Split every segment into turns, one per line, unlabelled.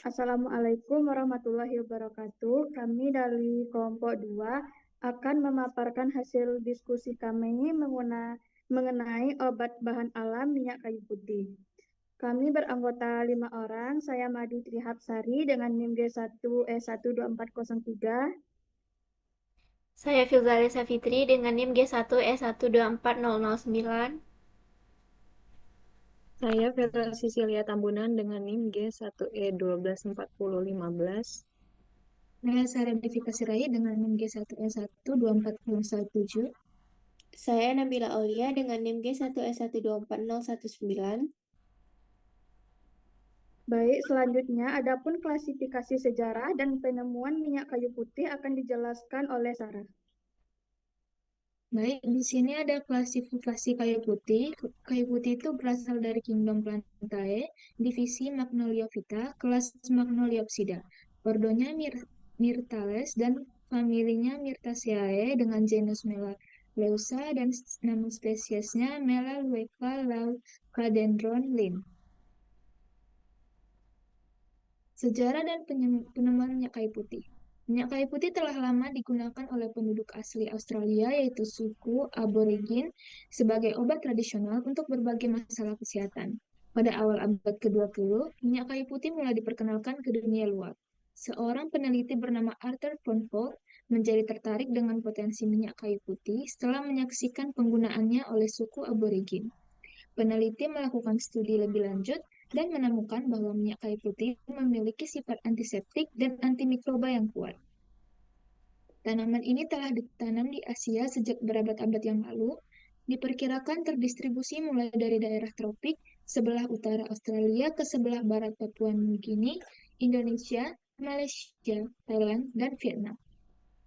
Assalamualaikum warahmatullahi wabarakatuh. Kami dari kelompok 2 akan memaparkan hasil diskusi kami mengenai obat bahan alam minyak kayu putih. Kami beranggota 5 orang. Saya Madu Trihapsari dengan NIM G1E12403.
Saya Filzaresa Fitri dengan NIM G1E124009.
Saya Vera Sisilia Tambunan dengan NIM G1E124015.
Saya Sarah Devika Sirait dengan NIM G1E12417.
Saya Nabila Aulia dengan NIM G1E124019.
Baik, selanjutnya adapun klasifikasi sejarah dan penemuan minyak kayu putih akan dijelaskan oleh Sarah.
Baik, di sini ada klasifikasi kayu putih. Kayu putih itu berasal dari Kingdom Plantae, divisi Magnoliophyta, kelas Magnoliopsida. Ordonya Myrtales dan familinya Myrtaceae dengan genus Melaleuca dan nama spesiesnya Melaleuca leucadendron Linn. Sejarah dan penemuan minyak kayu putih. Minyak kayu putih telah lama digunakan oleh penduduk asli Australia, yaitu suku Aborigin, sebagai obat tradisional untuk berbagai masalah kesehatan. Pada awal abad ke-20, minyak kayu putih mulai diperkenalkan ke dunia luar. Seorang peneliti bernama Arthur Von menjadi tertarik dengan potensi minyak kayu putih setelah menyaksikan penggunaannya oleh suku Aborigin. Peneliti melakukan studi lebih lanjut dan menemukan bahwa minyak kayu putih memiliki sifat antiseptik dan antimikroba yang kuat. Tanaman ini telah ditanam di Asia sejak berabad-abad yang lalu, diperkirakan terdistribusi mulai dari daerah tropik sebelah utara Australia ke sebelah barat Papua Nugini, Indonesia, Malaysia, Thailand, dan Vietnam.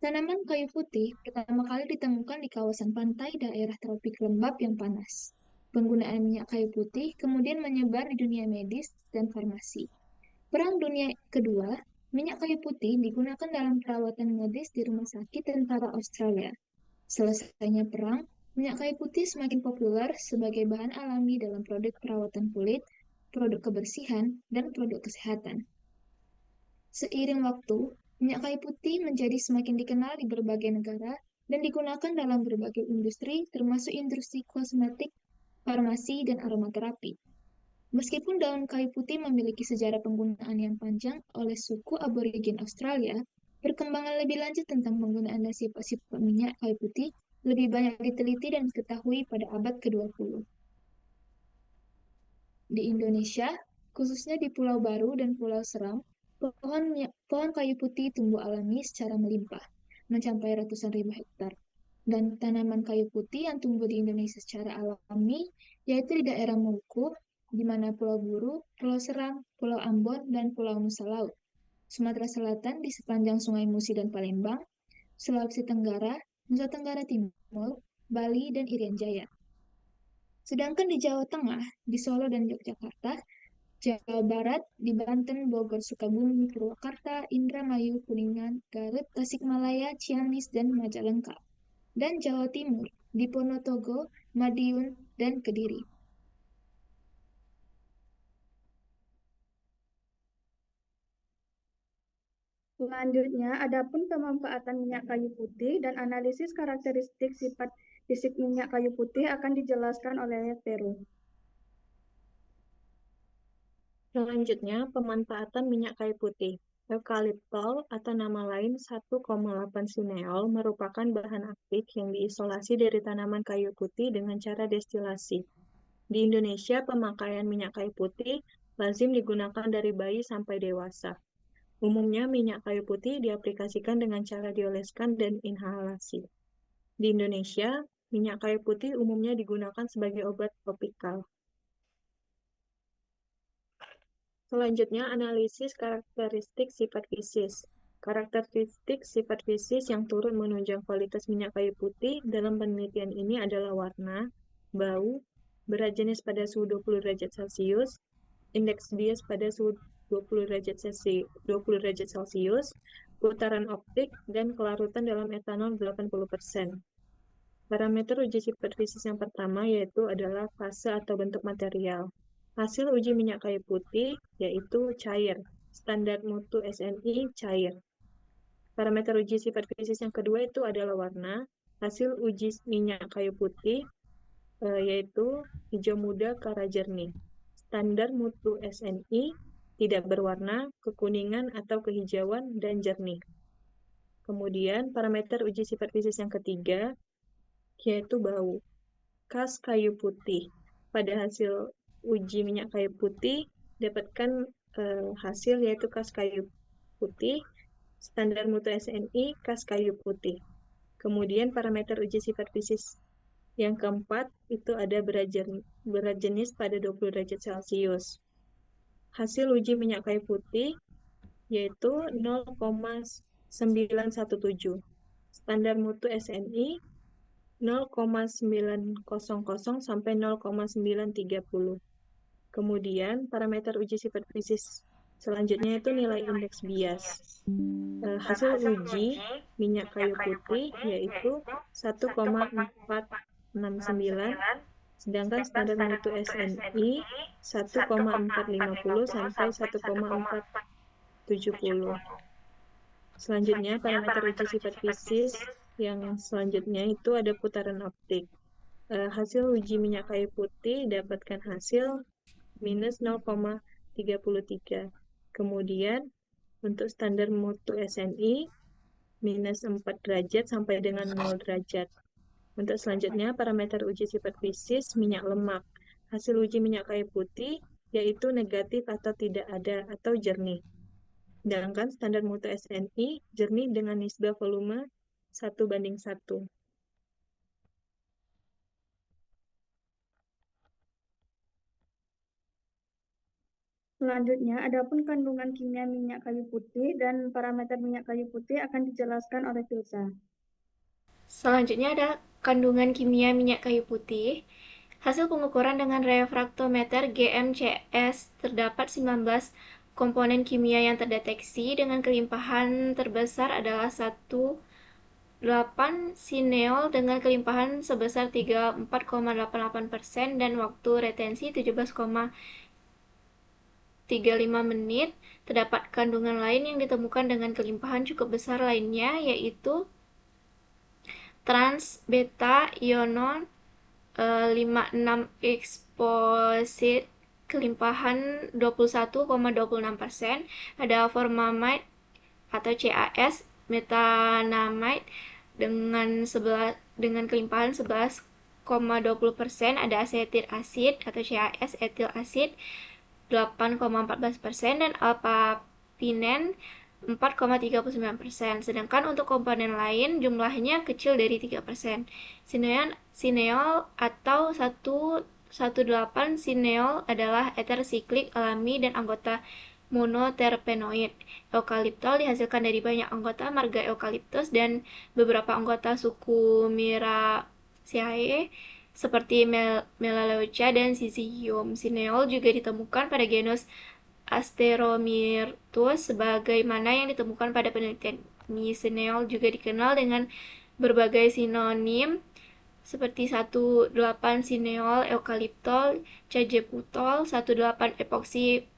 Tanaman kayu putih pertama kali ditemukan di kawasan pantai daerah tropik lembap yang panas. Penggunaan minyak kayu putih kemudian menyebar di dunia medis dan farmasi. Perang Dunia Kedua, minyak kayu putih digunakan dalam perawatan medis di rumah sakit tentara Australia. Selesainya perang, minyak kayu putih semakin populer sebagai bahan alami dalam produk perawatan kulit, produk kebersihan, dan produk kesehatan. Seiring waktu, minyak kayu putih menjadi semakin dikenal di berbagai negara dan digunakan dalam berbagai industri, termasuk industri kosmetik, farmasi, dan aromaterapi. Meskipun daun kayu putih memiliki sejarah penggunaan yang panjang oleh suku aborigin Australia, perkembangan lebih lanjut tentang penggunaan dan sifat-sifat minyak kayu putih lebih banyak diteliti dan diketahui pada abad ke-20. Di Indonesia, khususnya di Pulau Baru dan Pulau Seram, pohon kayu putih tumbuh alami secara melimpah, mencapai ratusan ribu hektar. Dan tanaman kayu putih yang tumbuh di Indonesia secara alami, yaitu di daerah Maluku, di mana Pulau Buru, Pulau Seram, Pulau Ambon, dan Pulau Nusa Laut. Sumatera Selatan di sepanjang Sungai Musi dan Palembang, Sulawesi Tenggara, Nusa Tenggara Timur, Bali, dan Irian Jaya. Sedangkan di Jawa Tengah, di Solo dan Yogyakarta, Jawa Barat, di Banten, Bogor, Sukabumi, Purwakarta, Indramayu, Kuningan, Garut, Tasikmalaya, Ciamis, dan Majalengka. Dan Jawa Timur, di Ponorogo, Madiun, dan Kediri.
Selanjutnya, adapun pemanfaatan minyak kayu putih dan analisis karakteristik sifat fisik minyak kayu putih akan dijelaskan oleh Vero.
Selanjutnya, pemanfaatan minyak kayu putih. Eukaliptol atau nama lain 1,8-sineol merupakan bahan aktif yang diisolasi dari tanaman kayu putih dengan cara destilasi. Di Indonesia, pemakaian minyak kayu putih lazim digunakan dari bayi sampai dewasa. Umumnya, minyak kayu putih diaplikasikan dengan cara dioleskan dan inhalasi. Di Indonesia, minyak kayu putih umumnya digunakan sebagai obat tropikal. Selanjutnya, analisis karakteristik sifat fisis. Karakteristik sifat fisis yang turut menunjang kualitas minyak kayu putih dalam penelitian ini adalah warna, bau, berat jenis pada suhu 20 derajat Celcius, indeks bias pada suhu 20 derajat Celcius, putaran optik, dan kelarutan dalam etanol 80%. Parameter uji sifat fisis yang pertama yaitu adalah fase atau bentuk material. Hasil uji minyak kayu putih yaitu cair, standar mutu SNI cair. Parameter uji sifat fisis yang kedua itu adalah warna. Hasil uji minyak kayu putih yaitu hijau muda ke arah jernih. Standar mutu SNI tidak berwarna, kekuningan atau kehijauan, dan jernih. Kemudian parameter uji sifat fisis yang ketiga yaitu bau. Khas kayu putih. Pada hasil uji minyak kayu putih dapatkan hasil yaitu khas kayu putih, standar mutu SNI khas kayu putih. Kemudian parameter uji sifat fisis yang keempat itu ada berat jenis pada 20 derajat Celcius. Hasil uji minyak kayu putih yaitu 0,917. Standar mutu SNI 0,900 sampai 0,930. Kemudian parameter uji sifat fisis selanjutnya itu nilai indeks bias. Hasil uji minyak kayu putih yaitu 1,469, sedangkan standar mutu SNI 1,450 sampai 1,470. Selanjutnya parameter uji sifat fisis yang selanjutnya itu ada putaran optik. Hasil uji minyak kayu putih dapatkan hasil minus 0,33. Kemudian untuk standar mutu SNI minus 4 derajat sampai dengan 0 derajat. Untuk selanjutnya parameter uji sifat fisis minyak lemak. Hasil uji minyak kayu putih yaitu negatif atau tidak ada atau jernih. Sedangkan standar mutu SNI jernih dengan nisbah volume 1:1.
Selanjutnya, adapun kandungan kimia minyak kayu putih dan parameter minyak kayu putih akan dijelaskan oleh Filsa.
Selanjutnya ada kandungan kimia minyak kayu putih. Hasil pengukuran dengan refraktometer GMCS terdapat 19 komponen kimia yang terdeteksi dengan kelimpahan terbesar adalah 1,8 sineol dengan kelimpahan sebesar 34,88% dan waktu retensi 17,35 menit. Terdapat kandungan lain yang ditemukan dengan kelimpahan cukup besar lainnya, yaitu trans beta ionon 56 exposit kelimpahan 21,26%, ada formamide atau CAS metanamide dengan kelimpahan 11,20%, ada asetil asid atau CAS etil asid 8,14% dan alpha-pinen 4,39%. Sedangkan untuk komponen lain jumlahnya kecil dari 3%. Sineol atau 1,18 sineol adalah eter siklik alami dan anggota monoterpenoid. Eukaliptol dihasilkan dari banyak anggota marga eukaliptus dan beberapa anggota suku Miraceae seperti Melaleuca dan Syzygium. Sineol juga ditemukan pada genus Asteromyrtus sebagaimana yang ditemukan pada penelitian ini. Sineol juga dikenal dengan berbagai sinonim seperti 1,8 sineol eukaliptol, cajeputol, 1,8 epoksi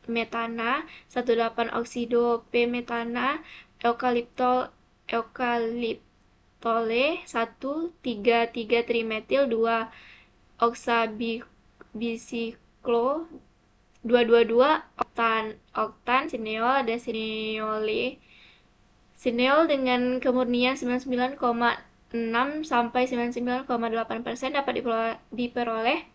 metana, 1,8 oksido p-metana, eukaliptole 1,3,3 trimetil 2 oksabisiklo 2,2,2 oktan sineol, ada sineole. Sineol dengan kemurnian 99,6 sampai 99,8% dapat diperoleh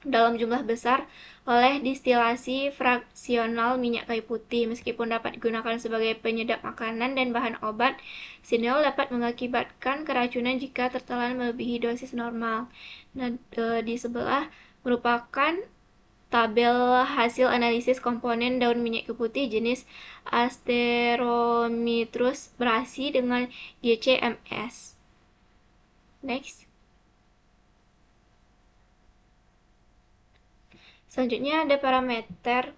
dalam jumlah besar oleh distilasi fraksional minyak kayu putih. Meskipun dapat digunakan sebagai penyedap makanan dan bahan obat, sineol dapat mengakibatkan keracunan jika tertelan melebihi dosis normal. Nah, di sebelah merupakan tabel hasil analisis komponen daun minyak kayu putih jenis Asteromyrtus brassi dengan GCMS. Next. Selanjutnya ada parameter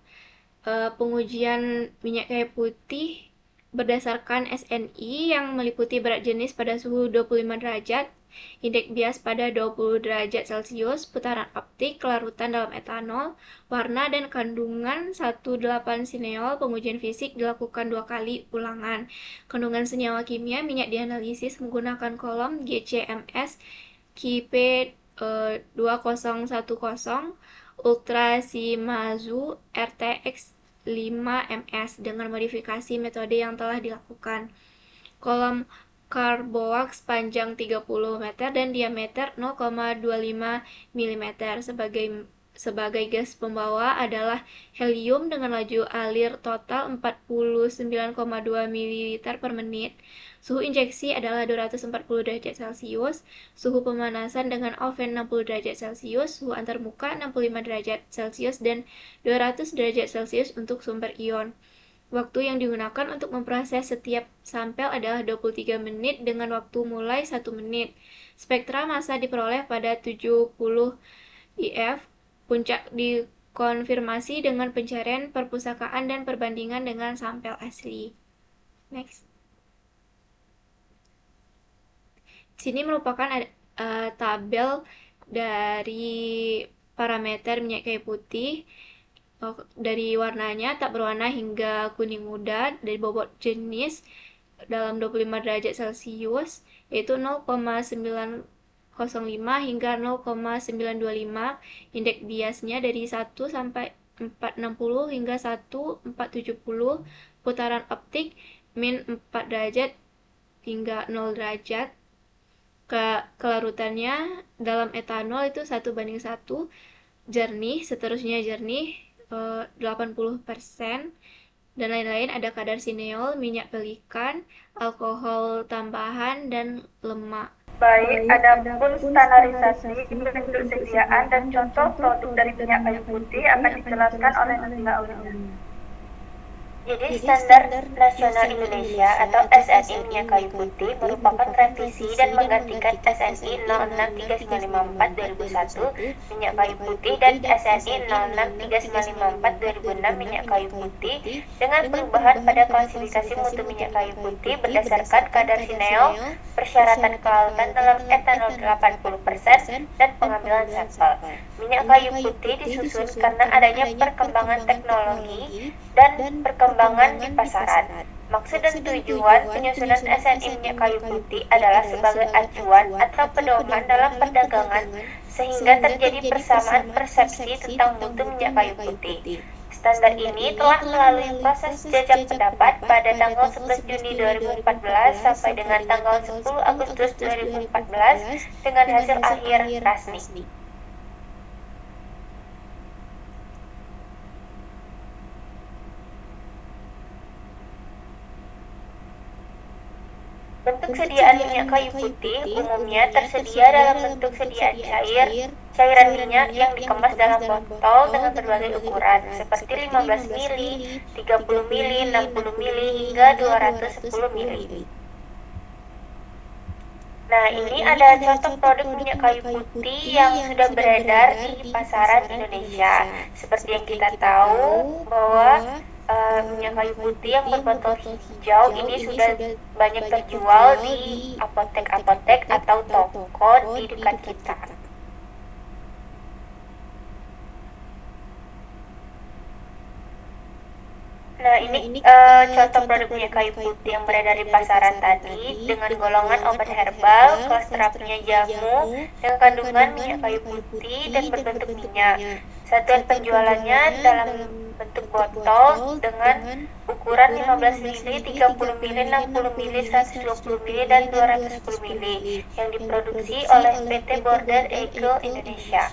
pengujian minyak kayu putih berdasarkan SNI yang meliputi berat jenis pada suhu 25 derajat indeks bias pada 20 derajat Celcius, putaran optik, kelarutan dalam etanol, warna, dan kandungan 1,8 sineol. Pengujian fisik dilakukan 2 kali ulangan. Kandungan senyawa kimia minyak dianalisis menggunakan kolom GCMS KIP 2010 Ultrasimazu RTX 5MS dengan modifikasi metode yang telah dilakukan. Kolom Carbowax panjang 30 meter dan diameter 0,25 mm. Sebagai gas pembawa adalah helium dengan laju alir total 49,2 ml per menit. Suhu injeksi adalah 240 derajat Celcius, suhu pemanasan dengan oven 60 derajat Celcius, suhu antarmuka 65 derajat Celcius, dan 200 derajat Celcius untuk sumber ion. Waktu yang digunakan untuk memproses setiap sampel adalah 23 menit dengan waktu mulai 1 menit. Spektra massa diperoleh pada 70 IF. Puncak dikonfirmasi dengan pencarian perpustakaan dan perbandingan dengan sampel asli. Next. Sini merupakan tabel dari parameter minyak kayu putih. Dari warnanya tak berwarna hingga kuning muda, dari bobot jenis dalam 25 derajat Celcius yaitu 0,905 hingga 0,925. Indeks biasnya dari 1 sampai 460 hingga 1470. Putaran optik min 4 derajat hingga 0 derajat. Kelarutannya dalam etanol itu 1:1. Jernih, seterusnya jernih 80%, dan lain-lain. Ada kadar sineol, minyak pelikan, alkohol tambahan, dan lemak.
Baik, adapun standarisasi, bentuk sediaan, dan contoh produk dari minyak kayu putih akan dijelaskan oleh Nabila Aulia.
Jadi Standar Nasional Indonesia atau SNI minyak kayu putih merupakan revisi dan menggantikan SNI 063954/2001 minyak kayu putih dan SNI 063954/2006 minyak kayu putih dengan perubahan pada klasifikasi mutu minyak kayu putih berdasarkan kadar sineol, persyaratan kelautan dalam etanol 80% dan pengambilan sampel. Minyak kayu putih disusun karena adanya perkembangan teknologi dan perkembangan di pasaran. Maksud dan tujuan penyusunan SNI minyak kayu putih adalah sebagai acuan atau pedoman dalam perdagangan sehingga terjadi persamaan persepsi tentang mutu minyak kayu putih. Standar ini telah melalui proses jajak pendapat pada tanggal 11 Juni 2014 sampai dengan tanggal 10 Agustus 2014 dengan hasil akhir resmi. Bentuk sediaan minyak kayu putih umumnya tersedia dalam bentuk sediaan cair, cairan minyak yang dikemas dalam botol dengan berbagai ukuran, seperti 15 ml, 30 ml, 60 ml, hingga 210 ml. Nah, ini ada contoh produk minyak kayu putih yang sudah beredar di pasaran Indonesia. Seperti yang kita tahu bahwa minyak kayu putih yang berbotol hijau ini sudah banyak terjual di apotek-apotek atau toko di dekat kita. Nah, ini contoh produk minyak kayu putih yang beredar di pasaran tadi dengan golongan obat herbal, kelas terapnya jamu, dengan kandungan minyak kayu putih dan berbentuk minyak. Satuan penjualannya dalam bentuk botol dengan ukuran 15 ml, 30 ml, 60 ml, 120 ml, dan 210 ml yang diproduksi oleh PT Border Eagle Indonesia.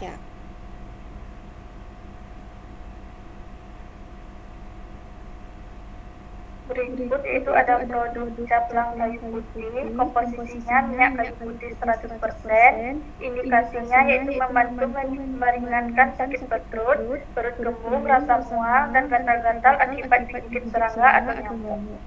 Berikut itu ada produk caplang kayu putih, komposisinya minyak kayu putih 100%, indikasinya yaitu membantu meringankan sakit perut, perut kembung, rasa mual, dan gatal-gatal akibat digigit serangga atau nyamuk.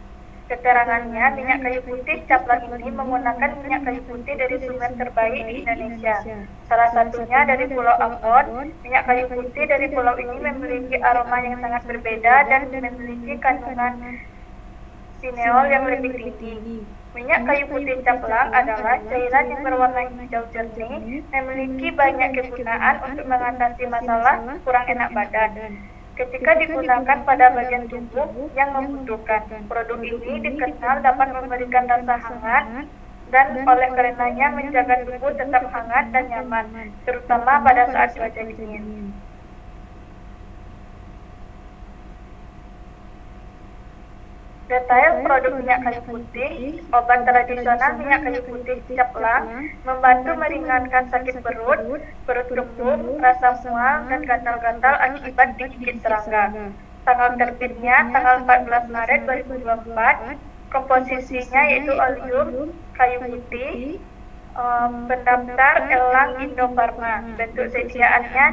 Keterangannya, minyak kayu putih caplang ini menggunakan minyak kayu putih dari sumber terbaik di Indonesia. Salah satunya dari Pulau Ambon. Minyak kayu putih dari pulau ini memiliki aroma yang sangat berbeda dan memiliki kandungan
sineol yang lebih tinggi. Minyak kayu putih caplang adalah cairan yang berwarna hijau jernih, memiliki banyak kegunaan untuk mengatasi masalah kurang enak badan. Ketika digunakan pada bagian tubuh yang membutuhkan, produk ini dikenal dapat memberikan rasa hangat dan oleh karenanya menjaga tubuh tetap hangat dan nyaman, terutama pada saat cuaca dingin. Detail produk minyak kayu putih, obat tradisional minyak kayu putih caplang membantu meringankan sakit perut, perut kembung, rasa mual, dan gatal-gatal akibat digigit serangga. Tanggal terbitnya tanggal 14 Maret 2024, komposisinya yaitu oleum kayu putih, pendaftar Elang Indofarma. Bentuk sediaannya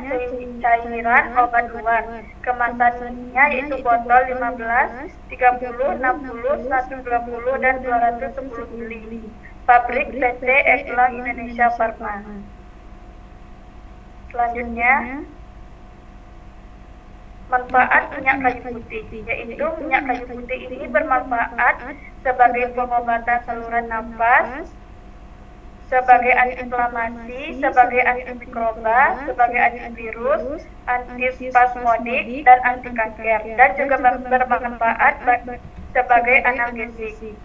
cairan obat luar. Kemasannya yaitu botol 15, 30, 60, 120, dan 210 mili. Pabrik PT Elang Indonesia Farma. Selanjutnya, manfaat minyak kayu putih, yaitu minyak kayu putih ini bermanfaat sebagai pengobatan saluran nafas, sebagai antiinflamasi, sebagai antimikroba, sebagai antivirus, antispasmodik, dan anti kanker, dan juga bermanfaat sebagai analgesik.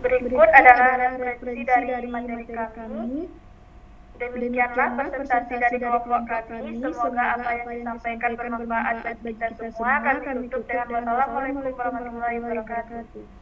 Berikut adalah referensi dari materi kami. Demikianlah presentasi dari kelompok kami. Semoga apa yang disampaikan bermanfaat bagi kita semua. Kami tutup dengan wassalamualaikum warahmatullahi wabarakatuh.